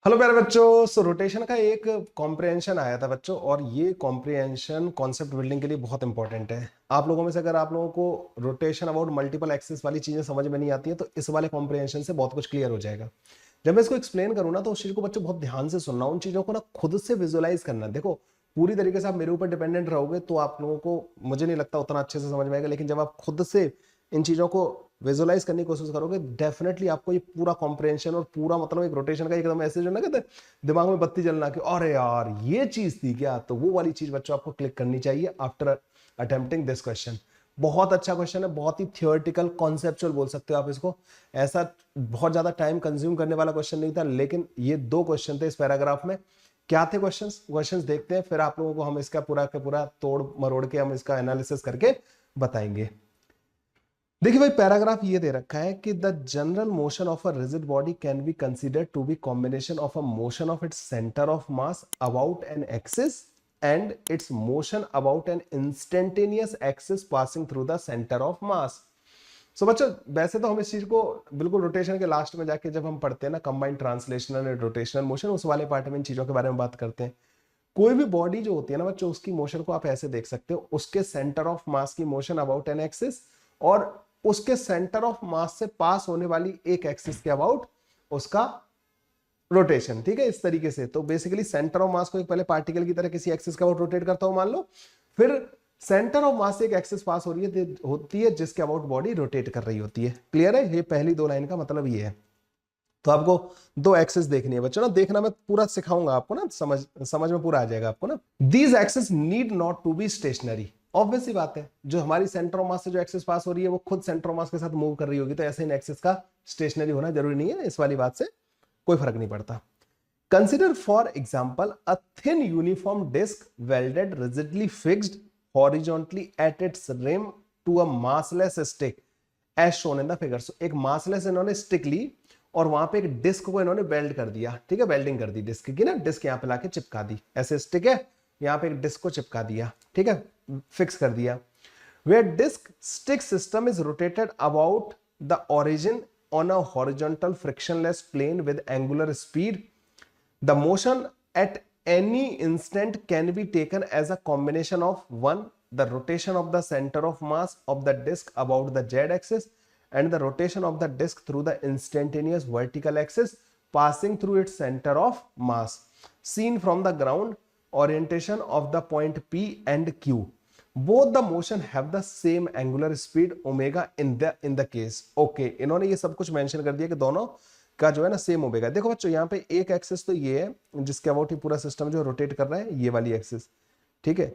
Hello प्यारे बच्चों। सो rotation का एक कॉम्प्रिहेंशन आया था बच्चों, और ये कॉम्प्रिहेंशन कॉन्सेप्ट बिल्डिंग के लिए बहुत इंपॉर्टेंट है। आप लोगों में से अगर आप लोगों को रोटेशन अबाउट मल्टीपल एक्सिस वाली चीजें समझ में नहीं आती है तो इस वाले कॉम्प्रिहेंशन से बहुत कुछ क्लियर हो जाएगा। जब मैं इसको एक्सप्लेन करूँ ना तो उस चीज को बच्चों बहुत ध्यान से सुनना, उन चीजों को ना खुद से विजुअलाइज करना। देखो, पूरी तरीके से आप मेरे ऊपर डिपेंडेंट रहोगे तो आप लोगों को मुझे नहीं लगता उतना अच्छे से समझ में आएगा, लेकिन जब आप खुद से इन चीजों को विजुअलाइज करने की कोशिश करोगे डेफिनेटली आपको ये पूरा कॉम्प्रिहेंशन और पूरा मतलब एक रोटेशन का एकदम ऐसे जो ना कहते हैं दिमाग में बत्ती जलना कि अरे यार ये चीज थी क्या, तो वो वाली चीज बच्चों आपको क्लिक करनी चाहिए आफ्टर अटेम्प्टिंग दिस क्वेश्चन। बहुत अच्छा क्वेश्चन है, बहुत ही थियोरेटिकल कॉन्सेप्चुअल बोल सकते हो आप इसको। ऐसा बहुत ज्यादा टाइम कंज्यूम करने वाला क्वेश्चन नहीं था, लेकिन ये दो क्वेश्चन थे इस पैराग्राफ में। क्या थे क्वेश्चंस देखते हैं, फिर आप लोगों को हम इसका पूरा का पूरा तोड़ मरोड़ के हम इसका एनालिसिस करके बताएंगे। देखिए भाई, पैराग्राफ ये दे रखा है कि the general motion of a rigid body can be considered to be combination of a motion of its centre of mass about an axis and its motion about an instantaneous axis passing through the centre of mass. So बच्चों, वैसे तो हम इस चीज को बिल्कुल rotation के last में जाके जब हम पढ़ते हैं ना combined translational and rotational motion, उस वाले पार्ट में इन चीजों के बारे में बात करते हैं। कोई भी बॉडी जो होती है ना बच्चों, उसकी मोशन को आप ऐसे देख सकते हो, उसके सेंटर ऑफ मास की मोशन अबाउट एन एक्सिस और उसके सेंटर ऑफ मास से पास होने वाली एक एक्सिस के अबाउट उसका रोटेशन। ठीक है, इस तरीके से। तो बेसिकली सेंटर ऑफ मास को एक पहले पार्टिकल की तरह किसी एक्सिस के अबाउट रोटेट करता हूं मान लो, फिर सेंटर ऑफ मास से एक एक्सिस पास हो रही होती है जिसके अबाउट बॉडी रोटेट कर रही होती है। क्लियर है? ये पहली दो लाइन का मतलब ये है। तो आपको दो एक्सिस देखनी है बच्चों ना, देखना मैं पूरा सिखाऊंगा आपको ना, समझ में पूरा आ जाएगा आपको ना। These axis need not to be stationary. Obvious सी बात है, जो हमारी सेंटर ऑफ मास से जो एक्सिस पास हो रही है वो खुद सेंटर ऑफ मास के साथ मूव कर रही होगी, तो ऐसे इन एक्सिस का स्टेशनरी होना जरूरी नहीं है। इस वाली बात से कोई फर्क नहीं पड़ता। Consider for example a thin uniform disc welded rigidly fixed horizontally at its rim to a massless stick as shown in the figure. So एक मासलेस इन्होंने स्टिक ली और वहां पे एक डिस्क को इन्होंने वेल्ड कर दिया। ठीक है, वेल्डिंग कर दी डिस्क की ना, डिस्क यहां पे लाके चिपका दी। ऐसे स्टिक है, यहां पे एक डिस्क को चिपका दिया। ठीक है, फिक्स कर दिया। where disk stick system is rotated about the origin on a horizontal frictionless plane with angular speed, the motion at any instant can be taken as a combination of one, the rotation of the center of mass of the disk about the z axis, and the rotation of the disk through the instantaneous vertical axis passing through its center of mass seen from the ground orientation of the point P and Q. Both the motion have the same angular speed omega in the case. Okay, इन्होंने ये सब कुछ mention कर दिया कि दोनों का जो है ना सेम ओमेगा। देखो बच्चों, यहाँ पे एक एक्सिस तो ये है जिसके अबाउट ही पूरा सिस्टम जो रोटेट कर रहा है, ये वाली एक्सिस। ठीक है,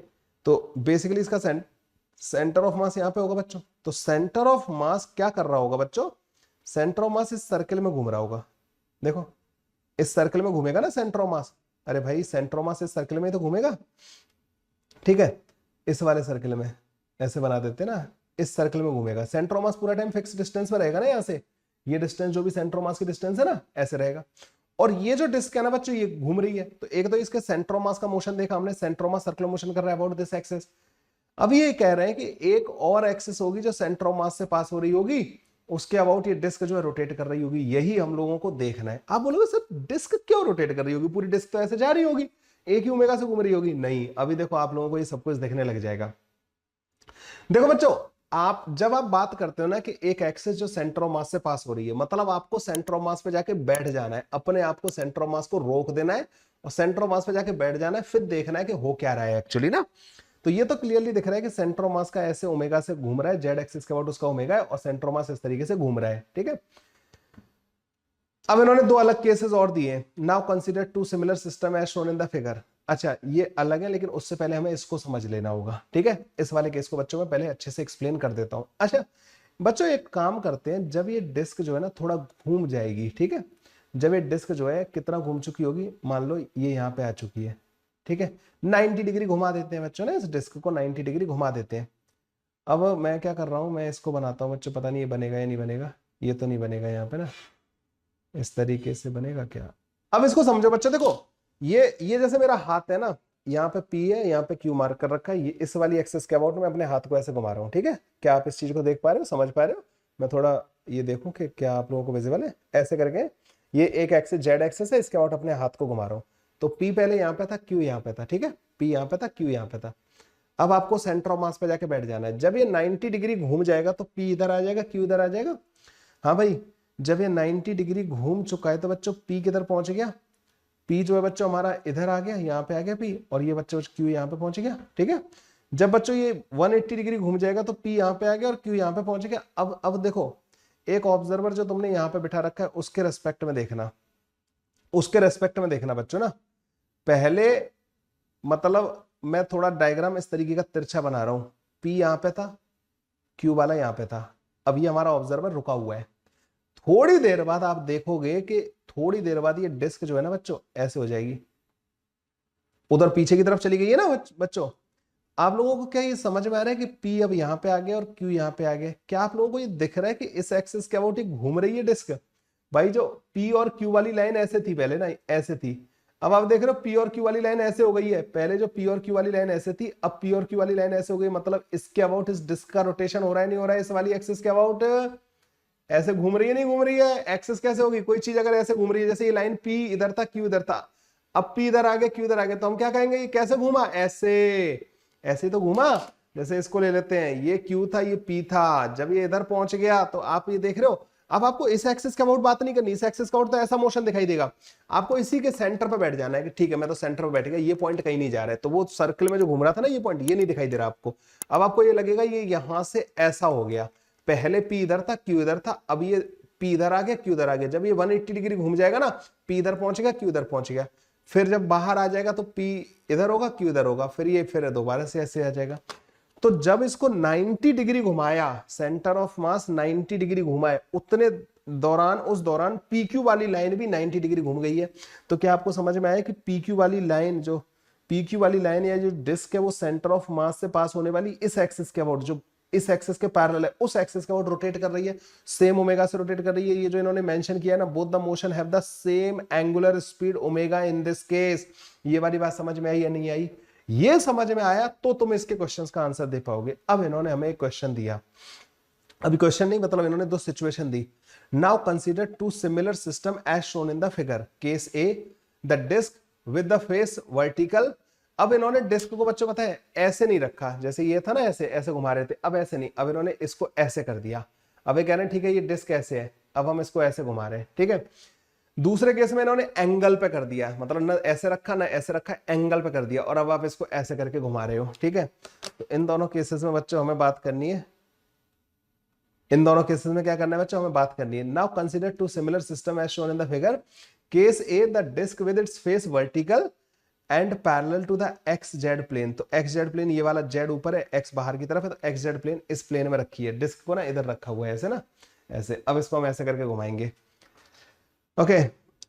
तो बेसिकली इसका सेंटर ऑफ मास यहाँ पे होगा बच्चों। तो सेंटर ऑफ मास क्या कर रहा होगा बच्चों? सेंटर ऑफ मास इस सर्कल में घूम रहा होगा। देखो, इस सर्कल में घूमेगा ना सेंटर ऑफ मास। अरे भाई, सेंटर ऑफ मास इस सर्कल में ही तो घूमेगा। ठीक है, इस वाले सर्कल में ऐसे बना देते ना, इस सर्कल में घूमेगा। सेंटर ऑफ मास पूरा टाइम फिक्स डिस्टेंस में रहेगा ना, यहाँ से ये डिस्टेंस जो भी सेंटर ऑफ मास की डिस्टेंस है ना, ऐसे रहेगा। और ये जो डिस्क है ना बच्चों, ये घूम रही है। तो एक तो इसके सेंटर ऑफ मास का मोशन देखा हमने, centre of mass circular motion कर रहा है अबाउट दिस एक्सिस। अब ये कह रहे हैं कि एक और एक्सिस होगी जो सेंटर ऑफ मास से पास हो रही होगी, उसके अबाउट ये डिस्क जो है रोटेट कर रही होगी। यही हम लोगों को देखना है। आप बोलोगे सर डिस्क क्यों रोटेट कर रही होगी, पूरी डिस्क तो ऐसे जा रही होगी, एक ही ओमेगा से घूम रही होगी। नहीं, अभी देखो आप लोगों को ये सब कुछ देखने लग जाएगा। देखो बच्चों, जब आप बात करते हो ना कि एक एक्सिस जो सेंटर ऑफ मास से पास हो रही है, मतलब आपको सेंटर ऑफ मास पे जाके बैठ जाना है, अपने आप को सेंटर ऑफ मास को रोक देना है और सेंटर ऑफ मास पे जाके बैठ जाना है, फिर देखना है कि हो क्या रहा है एक्चुअली ना। तो ये तो क्लियरली दिख रहा है कि सेंटर ऑफ मास का ऐसे ओमेगा से घूम रहा है, जेड एक्सिस के अबाउट उसका ओमेगा है, और सेंटर ऑफ मास इस तरीके से घूम रहा है। ठीक है, अब इन्होंने दो अलग केसेस और दिए। Now consider two similar system as shown in the figure. अच्छा, ये अलग है, लेकिन उससे पहले हमें इसको समझ लेना होगा। ठीक है, इस वाले केस को बच्चों में पहले अच्छे से एक्सप्लेन कर देता हूं। अच्छा बच्चों, एक काम करते हैं, जब ये डिस्क जो है ना थोड़ा घूम जाएगी, ठीक है, जब ये डिस्क जो है कितना घूम चुकी होगी, मान लो ये यहाँ पे आ चुकी है। ठीक है, 90 डिग्री घुमा देते हैं बच्चों ना, इस डिस्क को 90 डिग्री घुमा देते हैं। अब मैं क्या कर रहा हूं, मैं इसको बनाता हूं बच्चों, पता नहीं ये बनेगा या नहीं बनेगा। ये तो नहीं बनेगा यहाँ पे ना, इस तरीके से बनेगा क्या? अब इसको समझो बच्चों, देखो ये जैसे मेरा हाथ है ना, यहाँ पे पी है, यहाँ पे क्यू मार्क कर रखा है, ये इस वाली एक्सेस के अबाउट में अपने हाथ को ऐसे घुमा रहा हूँ। ठीक है, क्या आप इस चीज को देख पा रहे हो, समझ पा रहे हो? मैं थोड़ा ये देखूं कि क्या आप लोगों को विजिबल है। ऐसे करके ये एक एक्सिस जेड एक्सिस है, इसके अबाउट अपने हाथ को घुमा रहा हूं, तो पी पहले यहाँ पे था, क्यू यहाँ पे था, ठीक है, पी यहाँ पे था, क्यू यहाँ पे था। अब आपको सेंटर ऑफ मास पे जाके बैठ जाना है। जब ये 90 डिग्री घूम जाएगा तो पी इधर आ जाएगा, क्यू इधर आ जाएगा। हाँ भाई, जब ये 90 डिग्री घूम चुका है तो बच्चों पी किधर पहुंच गया, पी जो है बच्चों हमारा इधर आ गया, यहाँ पे आ गया पी, और ये बच्चों क्यू यहाँ पे पहुंच गया, ठीक है। जब बच्चों ये 180 डिग्री घूम जाएगा तो पी यहाँ पे आ गया और क्यू यहाँ पे पहुंच गया। अब देखो, एक ऑब्जर्वर जो तुमने यहाँ पे बिठा रखा है उसके रेस्पेक्ट में देखना, उसके रेस्पेक्ट में देखना बच्चों ना। पहले मतलब मैं थोड़ा डायग्राम इस तरीके का तिरछा बना रहा हूं, पी यहाँ पे था, क्यू वाला यहाँ पे था, अब ये हमारा ऑब्जर्वर रुका हुआ है। थोड़ी देर बाद आप देखोगे कि थोड़ी देर बाद ये डिस्क जो है ना बच्चों ऐसे हो जाएगी, उधर पीछे की तरफ चली गई है ना बच्चों। आप लोगों को क्या ये समझ में आ रहा है कि पी अब यहाँ पे आ गया और क्यू यहाँ पे आ गया? क्या आप लोगों को ये दिख रहा है कि इस एक्सिस के अबाउट घूम रही है डिस्क? भाई जो पी और क्यू वाली लाइन ऐसे थी पहले ना, ऐसे थी, अब आप देख रहे हो पी और क्यू वाली लाइन ऐसे हो गई है। पहले जो पी और क्यू वाली लाइन ऐसे थी, अब पी और क्यू वाली लाइन ऐसे हो गई, मतलब इसके अबाउट इस डिस्क का रोटेशन हो रहा है नहीं हो रहा है? इस वाली एक्सिस के अबाउट ऐसे घूम रही है नहीं घूम रही है? एक्सिस कैसे होगी? कोई चीज अगर ऐसे घूम रही है, जैसे ये लाइन पी इधर था, क्यू इधर था, अब पी इधर आ गया, क्यू इधर आ गया, तो हम क्या कहेंगे ये कैसे घूमा? ऐसे, ऐसे ही तो घूमा। जैसे इसको ले लेते हैं, ये क्यू था, ये पी था, जब ये इधर पहुंच गया तो आप ये देख रहे हो। अब आपको इस एक्सिस का अबाउट बात नहीं करनी, इस एक्सिस का अबाउट तो ऐसा मोशन दिखाई देगा, आपको इसी के सेंटर पे बैठ जाना है कि ठीक है मैं तो सेंटर पे बैठ गया, ये पॉइंट कहीं नहीं जा रहा है, तो वो सर्कल में जो घूम रहा था ना ये पॉइंट, ये नहीं दिखाई दे रहा आपको। अब आपको ये लगेगा ये यहां से ऐसा हो गया, पहले पी इधर था, क्यू इधर था, अब ये पी इधर आ गया, क्यू इधर आ गया। जब ये 180 डिग्री घूम जाएगा ना, पी इधर पहुंच गया, क्यू इधर पहुंच गया, फिर जब बाहर आ जाएगा तो पी इधर होगा, क्यू इधर होगा, फिर ये फिर दोबारा से ऐसे आ जाएगा। तो जब इसको 90 डिग्री घुमाया, सेंटर ऑफ मास 90 डिग्री घुमाए, उतने दौरान उस दौरान पीक्यू वाली लाइन भी 90 डिग्री घूम गई है। तो क्या आपको समझ में आया कि पीक्यू वाली लाइन, जो पीक्यू वाली लाइन या जो डिस्क है वो सेंटर ऑफ मास से पास होने वाली इस एक्सिस के अबाउट, जो इस एक्सिस के पैरेलल है, उस एक्सिस के अबाउट रोटेट कर रही है, सेम ओमेगा से रोटेट कर रही है। ये जो इन्होंने मेंशन किया है ना, both the motion have the same angular speed omega in this case. ये वाली बात समझ में आई या नहीं आई? ये समझ में आया तो तुम इसके क्वेश्चंस का आंसर दे पाओगे। अब इन्होंने हमें एक क्वेश्चन दिया, अभी क्वेश्चन नहीं मतलब इन्होंने दो सिचुएशन दी। Now consider two similar system as shown in the figure. Case A, the disc with the face vertical. अब इन्होंने डिस्क को बच्चों पता है ऐसे नहीं रखा, जैसे ये था ना ऐसे ऐसे घुमा रहे थे, अब ऐसे नहीं, अब इन्होंने इसको ऐसे कर दिया। अब ये कह रहे हैं ठीक है ये डिस्क ऐसे है, अब हम इसको ऐसे घुमा रहे हैं, ठीक है। दूसरे केस में इन्होंने एंगल पे कर दिया, मतलब ना ऐसे रखा ना ऐसे रखा, एंगल पे कर दिया, और अब आप इसको ऐसे करके घुमा रहे हो, ठीक है। तो इन दोनों केसेस में बच्चों हमें बात करनी है, इन दोनों केसेस में क्या करना है बच्चों, हमें बात करनी है। Now consider two similar system as shown in the figure. Case A, the disc with its face vertical and parallel to the X Z plane. तो एक्स जेड प्लेन, ये वाला जेड ऊपर है, एक्स बाहर की तरफ है, तो एक्स जेड प्लेन इस प्लेन में रखी है, डिस्क को ना इधर रखा हुआ है ऐसे ना, ऐसे। अब इसको हम ऐसे करके घुमाएंगे, ओके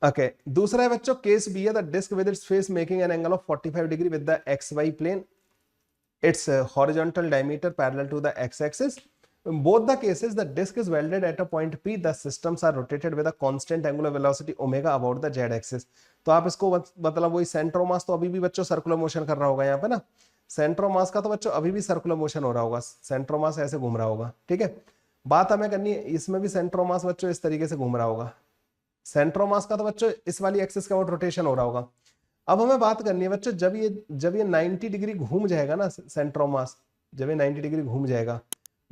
ओके। दूसरा है बच्चों केस बी है, the disc with its face making an angle of 45 degree with the X Y plane, its horizontal diameter parallel to the X axis. In both the cases, the disk is welded at a point P. The systems are rotated with a constant angular velocity omega about the z axis. तो आप इसको मतलब वही centre mass तो अभी भी बच्चों circular motion कर रहा होगा यहाँ पे ना, सेंटर मास का तो बच्चों अभी भी सर्कुलर मोशन हो रहा होगा, सेंटर मास ऐसे घूम रहा होगा, ठीक है। बात हमें करनी है, इसमें भी सेंटर मास बच्चों इस तरीके से घूम रहा होगा, सेंटर मास का तो बच्चों इस वाली एक्सिस का रोटेशन हो रहा होगा। अब हमें बात करनी है बच्चों, जब ये 90 डिग्री घूम जाएगा ना सेंटर मास, जब ये 90 डिग्री घूम जाएगा,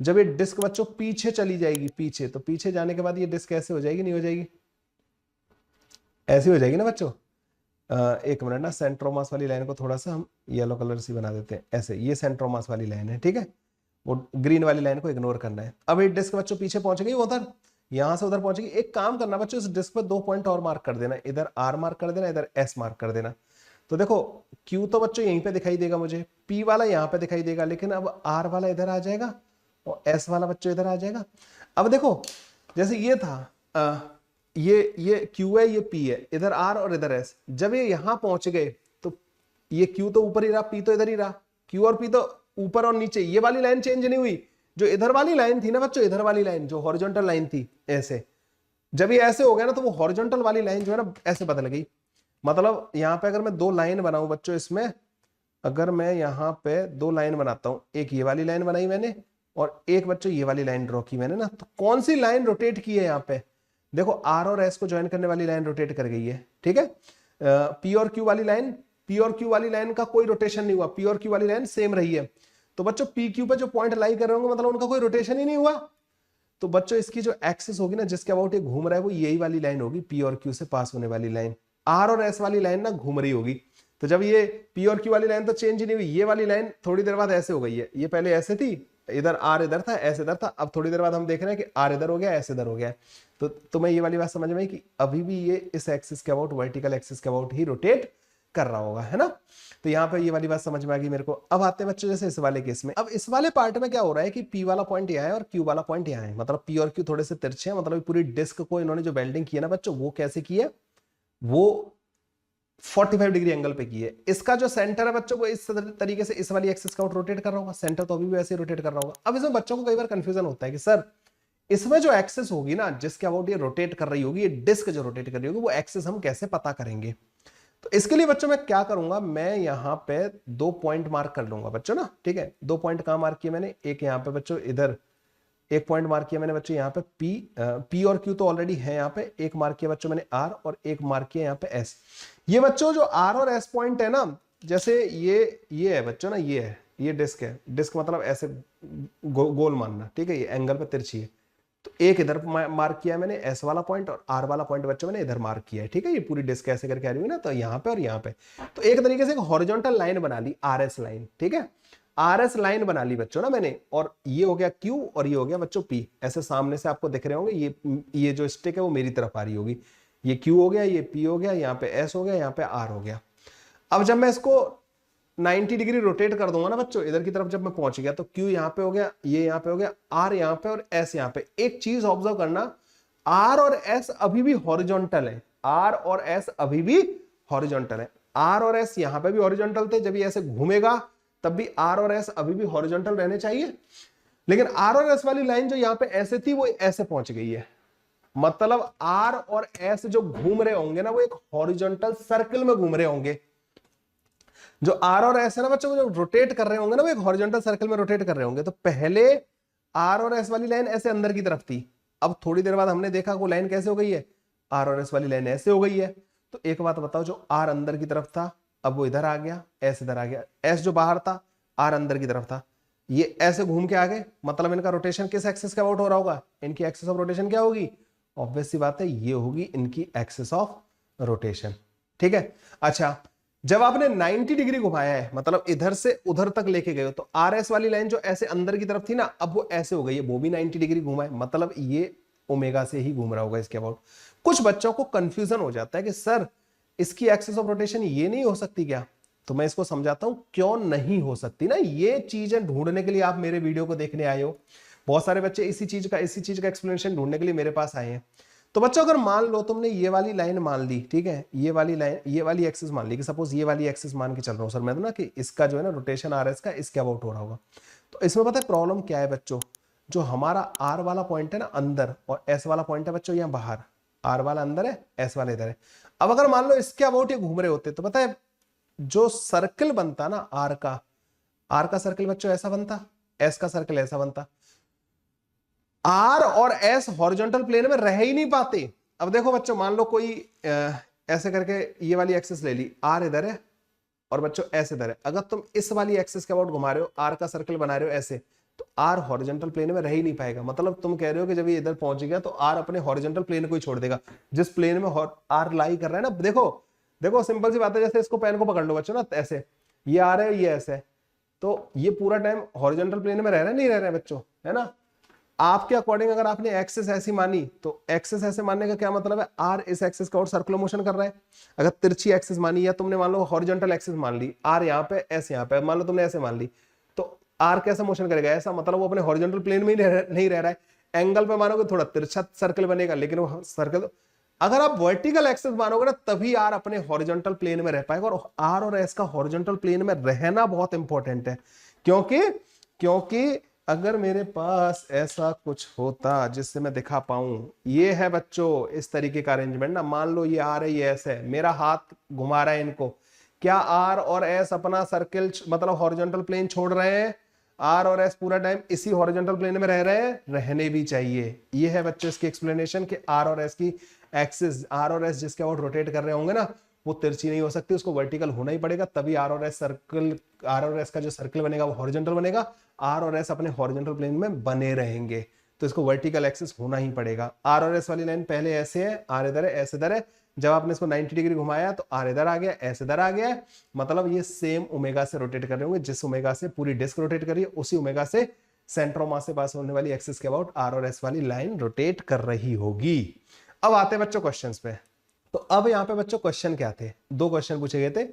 जब ये डिस्क बच्चों पीछे चली जाएगी, पीछे, तो पीछे जाने के बाद ये डिस्क ऐसे हो जाएगी नहीं हो जाएगी? ऐसी हो जाएगी ना बच्चों। एक मिनट ना, सेंट्रोमास वाली लाइन को थोड़ा सा हम येलो कलर से बना देते हैं, ऐसे। ये सेंट्रोमास वाली लाइन है, ठीक है, वो ग्रीन वाली लाइन को इग्नोर करना है। अब ये डिस्क बच्चों पीछे पहुंच गई, उधर यहां से उधर पहुंचेगी। एक काम करना बच्चों, इस डिस्क पर 2 पॉइंट और मार्क कर देना, इधर आर मार्क कर देना, इधर एस मार्क कर देना। तो देखो क्यू तो बच्चों यहीं पे दिखाई देगा मुझे, पी वाला यहाँ पे दिखाई देगा, लेकिन अब आर वाला इधर आ जाएगा और एस वाला बच्चों इधर आ जाएगा। अब देखो जैसे ये था, ये क्यू है, ये पी है, इधर आर और इधर एस। जब ये यहां पहुंच गए तो ये क्यू तो ऊपर ही रहा, पी तो इधर ही रहा, क्यू और पी तो ऊपर और नीचे, ये वाली लाइन चेंज नहीं हुई। जो इधर वाली लाइन थी ना बच्चों, इधर वाली लाइन जो हॉरिजॉन्टल लाइन थी ऐसे, जब ये ऐसे हो गया ना तो वो हॉरिजॉन्टल वाली लाइन जो है ना ऐसे बदल गई। मतलब यहाँ पे अगर मैं 2 लाइन बनाऊं बच्चों, इसमें अगर मैं यहाँ पे 2 लाइन बनाता हूं, एक ये वाली लाइन बनाई मैंने और एक बच्चों ये वाली लाइन ड्रॉ की मैंने ना, तो कौन सी लाइन रोटेट की है यहाँ पे? देखो आर और एस को ज्वाइन करने वाली लाइन रोटेट कर गई है, ठीक है। पी और क्यू वाली लाइन, पी और क्यू वाली लाइन का कोई रोटेशन नहीं हुआ, पी और क्यू वाली लाइन सेम रही है। तो बच्चों पी क्यू पे जो पॉइंट लाई कर रहे होंगे मतलब उनका कोई रोटेशन ही नहीं हुआ। तो बच्चों इसकी जो एक्सिस होगी ना जिसके अबाउट ये घूम रहा है वो यही वाली लाइन होगी, पी और क्यू से पास होने वाली लाइन। आर और एस वाली लाइन ना घूम रही होगी। तो जब ये पी और क्यू वाली लाइन तो चेंज ही नहीं हुई, ये वाली लाइन थोड़ी देर बाद ऐसे हो गई है, ये पहले ऐसे थी, इधर आर इधर था, ऐसे इधर था, अब थोड़ी देर बाद हम देख रहे हैं कि आर इधर हो गया, ऐसे इधर हो गया। तो तुम्हें ये वाली बात समझ में आई कि अभी भी ये इस एक्सिस के अबाउट, वर्टिकल एक्सिस के अबाउट ही रोटेट कर रहा होगा, है ना। तो यहाँ पे ये वाली बात समझ में आ गई मेरे को। अब आते हैं बच्चों जैसे इस वाले केस में। अब इस वाले पार्ट में क्या हो रहा है कि पी वाला पॉइंट यहाँ है और क्यू वाला पॉइंट यहाँ है, मतलब पी और क्यू थोड़े से तिरछे हैं, मतलब पूरी डिस्क को इन्होंने जो वेल्डिंग की है ना बच्चों वो कैसे की है, वो 45 डिग्री एंगल पे की है। इसका जो सेंटर है बच्चों वो इस तरीके से इस वाली एक्सिस का रोटेट कर रहा होगा, सेंटर तो अभी भी वैसे ही रोटेट कर रहा होगा। अब इसमें बच्चों को कई बार कंफ्यूजन होता है कि सर इसमें जो एक्सिस होगी ना जिसके अबाउट ये रोटेट कर रही होगी, ये डिस्क जो रोटेट कर रही होगी, वो एक्सिस हम कैसे पता करेंगे। तो इसके लिए बच्चों मैं क्या करूंगा, मैं यहाँ पे 2 पॉइंट मार्क कर लूंगा बच्चों ना, ठीक है। 2 पॉइंट कहां मार्क किए मैंने, एक यहाँ पे बच्चों इधर एक पॉइंट मार्क किया मैंने बच्चों यहाँ पे पी और क्यू तो ऑलरेडी है यहाँ पे, एक मार्क किया बच्चों मैंने आर और एक मार्क किया यहाँ पे एस। ये बच्चों जो आर और एस पॉइंट है ना, जैसे ये है बच्चों ना, ये है, ये डिस्क है, डिस्क मतलब ऐसे गोल मानना, ठीक है, ये एंगल पे तिरछी है। तो एक इधर मार्क किया है मैंने एस वाला पॉइंट और आर वाला पॉइंट बच्चों मैंने इधर मार्क किया है, ठीक है। ये पूरी डिस्क ऐसे करके आ रही है ना, तो यहाँ पे और यहाँ पे तो एक तरीके से एक हॉरिजॉन्टल लाइन बना ली, आर एस लाइन, ठीक है। आर एस लाइन बना ली बच्चों ना मैंने, और ये हो गया क्यू और ये हो गया बच्चों पी। ऐसे सामने से आपको दिख रहे होंगे, ये जो स्टिक है वो मेरी तरफ आ रही होगी, ये क्यू हो गया, ये पी हो गया, यहाँ पे एस हो गया, यहाँ पे आर हो गया। अब जब मैं इसको 90 डिग्री रोटेट कर दूंगा ना बच्चों इधर की तरफ, जब मैं पहुंच गया तो क्यू यहाँ पे हो गया, ये यहाँ पे हो गया, आर यहाँ पे और एस यहाँ पे। एक चीज ऑब्जर्व करना, आर और एस अभी भी हॉरिजॉन्टल है, आर और एस अभी भी हॉरिजॉन्टल है। आर और एस यहाँ पे भी हॉरिजॉन्टल थे, जब ये ऐसे घूमेगा तब भी आर और एस अभी भी हॉरिजॉन्टल रहने चाहिए। लेकिन आर और एस वाली लाइन जो यहाँ पे ऐसे थी वो ऐसे पहुंच गई है, मतलब आर और एस जो घूम रहे होंगे ना वो एक हॉरिजॉन्टल सर्कल में घूम रहे होंगे। जो आर और एस है ना बच्चों, जो रोटेट कर रहे होंगे ना वो एक हॉरिजॉन्टल सर्कल में रोटेट कर रहे होंगे। तो पहले आर और एस वाली लाइन ऐसे अंदर की तरफ थी, अब थोड़ी देर बाद हमने देखा वो लाइन कैसे हो गई है, आर और एस वाली लाइन ऐसे हो गई है। तो एक बात बताओ, जो आर अंदर की तरफ था अब वो इधर आ गया, एस इधर आ गया, एस जो बाहर था आर अंदर की तरफ था, ये ऐसे घूम के आ गए, मतलब इनका रोटेशन किस एक्सिस के अबाउट हो रहा होगा, इनकी एक्सिस ऑफ रोटेशन क्या होगी, ऑब्वियस सी बात है ये होगी इनकी एक्सिस ऑफ रोटेशन, ठीक है। अच्छा, जब आपने 90 डिग्री घुमाया है, मतलब इधर से उधर तक लेके गए हो, तो आर एस वाली लाइन जो ऐसे अंदर की तरफ थी ना अब वो ऐसे हो गई है, वो भी 90 डिग्री घुमा है, मतलब ये ओमेगा से ही घूम रहा होगा इसके अबाउट। कुछ बच्चों को कंफ्यूजन हो जाता है कि सर इसकी एक्सिस ऑफ रोटेशन ये नहीं हो सकती क्या, तो मैं इसको समझाता हूं क्यों नहीं हो सकती ना। ये चीजें ढूंढने के लिए आप मेरे वीडियो को देखने आए हो, बहुत सारे बच्चे इसी चीज का एक्सप्लेनेशन ढूंढने के लिए मेरे पास आए हैं। तो बच्चों अगर मान लो तुमने ये वाली लाइन मान ली, ठीक है, ये वाली लाइन, ये वाली एक्सिस मान ली, कि सपोज ये वाली एक्सिस मान के चल रहा हूं सर मैं तो ना, कि इसका जो है ना रोटेशन आर एस का इसके अबाउट हो रहा होगा। तो इसमें पता है प्रॉब्लम क्या है बच्चों, जो हमारा आर वाला पॉइंट है ना अंदर और एस वाला पॉइंट है बच्चों यहाँ बाहर, आर वाला अंदर है एस वाला इधर है। अब अगर मान लो इसके अबाउट ये घूम रहे होते तो पता है जो सर्कल बनता ना आर का सर्कल बच्चों ऐसा बनता, एस का सर्कल ऐसा बनता, आर और एस हॉरिजॉन्टल प्लेन में रह ही नहीं पाते। अब देखो बच्चों, मान लो कोई ऐसे करके ये वाली एक्सिस ले ली, आर इधर है और बच्चों एस इधर है, अगर तुम इस वाली एक्सिस के अबाउट घुमा रहे हो, आर का सर्कल बना रहे हो ऐसे, तो आर हॉरिजॉन्टल प्लेन में रह ही नहीं पाएगा। मतलब तुम कह रहे हो कि जब ये इधर पहुंच गया तो आर अपने हॉरिजॉन्टल प्लेन को ही छोड़ देगा, जिस प्लेन में आर लाई कर रहा है ना। देखो देखो सिंपल सी बात है, जैसे इसको पेन को पकड़ लो बच्चों ना, ऐसे ये आ रहा है ये ऐसे, तो ये पूरा टाइम हॉरिजॉन्टल प्लेन में रह रहा है नहीं रह रहा है बच्चों, है ना। आपके अकॉर्डिंग अगर आपने एक्सिस ऐसी मानी, तो एक्सिस ऐसे मानने का क्या मतलब है, आर इस एक्सिस का और सर्कुलर मोशन कर रहा है। अगर तिरछी एक्सिस मानी या तुमने मान लो हॉरिजॉन्टल एक्सिस मान ली, आर यहाँ पे एस यहाँ पे, मान लो तुमने ऐसे मान ली, तो आर कैसा मोशन करेगा, ऐसा, मतलब वो अपने हॉरिजॉन्टल प्लेन में ही नहीं रह रहा है। एंगल पे मानोगे थोड़ा तिरछा सर्कल बनेगा, लेकिन वो सर्कल, अगर आप वर्टिकल एक्सिस मानोगे ना तभी आर अपने हॉरिजॉन्टल प्लेन में रह पाएगा। और आर और एस का हॉरिजॉन्टल प्लेन में रहना बहुत इंपॉर्टेंट है, क्योंकि अगर मेरे पास ऐसा कुछ होता जिससे मैं दिखा पाऊं, ये है बच्चों इस तरीके का अरेंजमेंट ना, मान लो ये आर है ये एस है, मेरा हाथ घुमा रहा है इनको, क्या आर और एस अपना सर्कल मतलब हॉरिजॉन्टल प्लेन छोड़ रहे हैं, आर और एस पूरा टाइम इसी हॉरिजॉन्टल प्लेन में रह रहे हैं, रहने भी चाहिए। ये है बच्चों इसकी एक्सप्लेनेशन कि आर और एस की एक्सिस, आर और एस जिसके अबाउट रोटेट कर रहे होंगे ना, वो तिरछी नहीं हो सकती, उसको वर्टिकल होना ही पड़ेगा, तभी आर और एस सर्कल, आर और एस का जो सर्कल बनेगा वो हॉरिजॉन्टल बनेगा, आर और एस अपने हॉरिजॉन्टल प्लेन में बने रहेंगे, तो इसको वर्टिकल एक्सिस होना ही पड़ेगा। आर और एस वाली लाइन पहले ऐसे है, आर इधर है, एस इधर है, जब आपने इसको 90 डिग्री घुमाया तो आर इधर आ गया, एस इधर आ गया, मतलब ये सेम ओमेगा से रोटेट कर रहे होंगे, जिस ओमेगा से पूरी डिस्क रोटेट कर रही है उसी ओमेगा से सेंटर ऑफ मास से पास होने वाली एक्सिस के अबाउट आर और एस वाली लाइन रोटेट कर रही होगी। अब आते हैं बच्चों क्वेश्चंस पे। तो अब यहाँ पे बच्चों क्वेश्चन क्या थे, दो क्वेश्चन पूछे गए थे।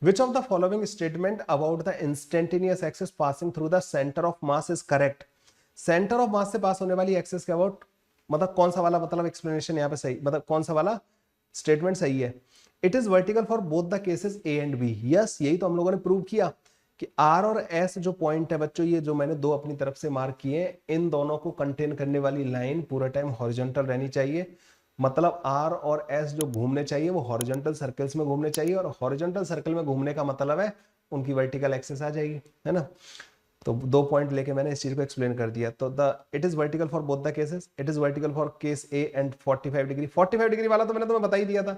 Which of the following statement about the instantaneous axis passing through the centre of mass is correct. Centre of मास से पास होने वाली एक्सिस के अबाउट मतलब कौन सा वाला, मतलब एक्सप्लेनेशन यहाँ पे सही, मतलब कौन सा वाला स्टेटमेंट सही है। It is vertical for both the cases A and B. Yes, यही तो हम लोगों ने प्रूव किया कि आर और एस जो पॉइंट है बच्चों, ये जो मैंने दो अपनी तरफ से मार्क किए, इन दोनों को कंटेन करने वाली लाइन पूरा टाइम हॉरिजॉन्टल रहनी चाहिए। मतलब आर और एस जो घूमने चाहिए वो हॉरिजॉन्टल सर्कल्स में घूमने चाहिए, और हॉरिजॉन्टल सर्कल में घूमने का मतलब है उनकी वर्टिकल एक्सिस आ जाएगी, है ना। तो दो पॉइंट लेके मैंने इस चीज को एक्सप्लेन कर दिया। तो it is vertical for both the cases, it is vertical for case A and 45 degree. 45 degree वाला तो मैंने तुम्हें बता ही दिया था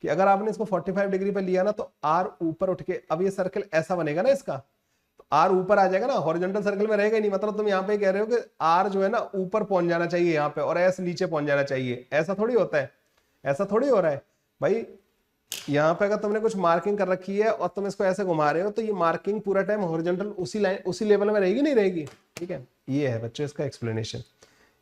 कि अगर आपने इसको 45 डिग्री पे लिया ना तो आर ऊपर उठ के, अब ये सर्कल ऐसा बनेगा ना इसका, तो आर ऊपर आ जाएगा ना, हॉरिजॉन्टल सर्कल में रहेगा ही नहीं। मतलब तुम यहाँ पे कह रहे हो कि आर जो है ना ऊपर पहुंच जाना चाहिए यहाँ पे और एस नीचे पहुंच जाना चाहिए, ऐसा थोड़ी होता है, ऐसा थोड़ी हो रहा है भाई। यहाँ पे अगर तुमने कुछ मार्किंग कर रखी है और तुम इसको ऐसे घुमा रहे हो तो ये मार्किंग पूरा टाइम हॉरिजॉन्टल उसी लाइन उसी लेवल में रहेगी, नहीं रहेगी, ठीक है। ये है बच्चों इसका एक्सप्लेनेशन।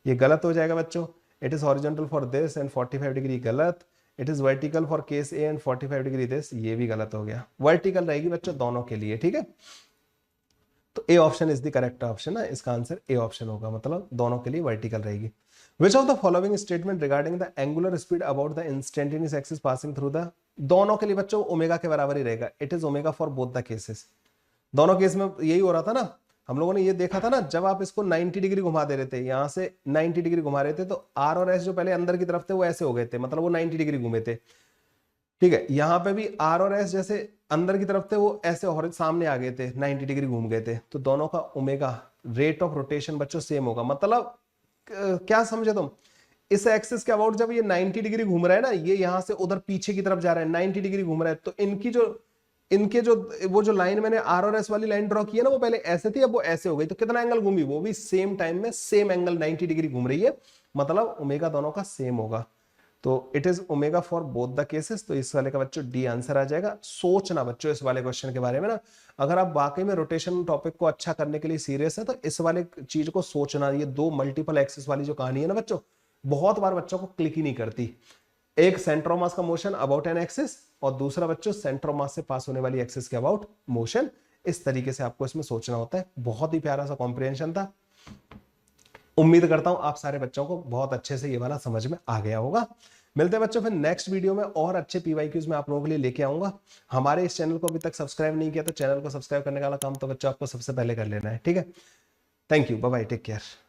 ये गलत हो जाएगा बच्चों, it is horizontal for this and 45 degree गलत, it is vertical for case A and 45 degree this, ये भी गलत हो गया। वर्टिकल रहेगी बच्चों दोनों के लिए, ठीक है। तो A option is the correct option है, इसका आंसर ए ऑप्शन होगा, मतलब दोनों के लिए वर्टिकल रहेगी। Which of the following statement regarding the angular speed about the instantaneous axis passing through the, दोनों के लिए बच्चों ओमेगा के बराबर ही रहेगा। It is omega for both the cases. दोनों केस में यही हो रहा था ना, हम लोगों ने ये देखा था ना, जब आप इसको 90 डिग्री घुमा दे रहे थे, यहां से 90 डिग्री घुमा रहे थे तो आर और एस जो पहले अंदर की तरफ थे वो ऐसे हो गए थे, मतलब वो 90 डिग्री घूमे थे, ठीक है। यहां पे भी आर और एस जैसे अंदर की तरफ थे वो ऐसे और सामने आ गए थे, 90 डिग्री घूम गए थे, तो दोनों का ओमेगा रेट ऑफ रोटेशन बच्चों सेम होगा। मतलब क्या समझे तुम, इस एक्सिस के अबाउट जब ये 90 डिग्री घूम रहा है ना, ये यहां से उधर पीछे की तरफ जा रहा है, 90 डिग्री घूम रहा है, तो इनके जो वो जो लाइन मैंने आर और एस वाली लाइन ड्रॉ की है ना, वो पहले ऐसे थी, अब वो ऐसे हो गई, तो कितना एंगल घूमी, वो भी सेम टाइम में सेम एंगल 90 डिग्री घूम रही है, मतलब ओमेगा दोनों का सेम होगा। तो it is omega for both the cases, तो इस वाले का बच्चों डी आंसर आ जाएगा। सोचना बच्चों इस वाले क्वेश्चन के बारे में ना, अगर आप वाकई में रोटेशन टॉपिक को अच्छा करने के लिए सीरियस है तो इस वाले चीज को सोचना। ये दो मल्टीपल एक्सिस वाली जो कहानी है ना बच्चों, बहुत बार बच्चों को क्लिक ही नहीं करती। एक सेंटर ऑफ मास का मोशन अबाउट एन एक्सिस और दूसरा बच्चों सेंटर ऑफ मास से पास होने वाली एक्सिस के अबाउट मोशन। इस तरीके से आपको इसमें सोचना होता है। बहुत ही प्यारा सा कॉम्प्रिहेंशन था। उम्मीद करता हूं आप सारे बच्चों को बहुत अच्छे से ये वाला समझ में आ गया होगा। मिलते हैं बच्चों फिर नेक्स्ट वीडियो में और अच्छे पीवाईक्यूज में आप लोगों के लिए लेके आऊंगा। हमारे इस चैनल को अभी तक सब्सक्राइब नहीं किया तो चैनल को सब्सक्राइब करने वाला काम तो बच्चों आपको सबसे पहले कर लेना है, ठीक है। Thank you, bye bye, take care.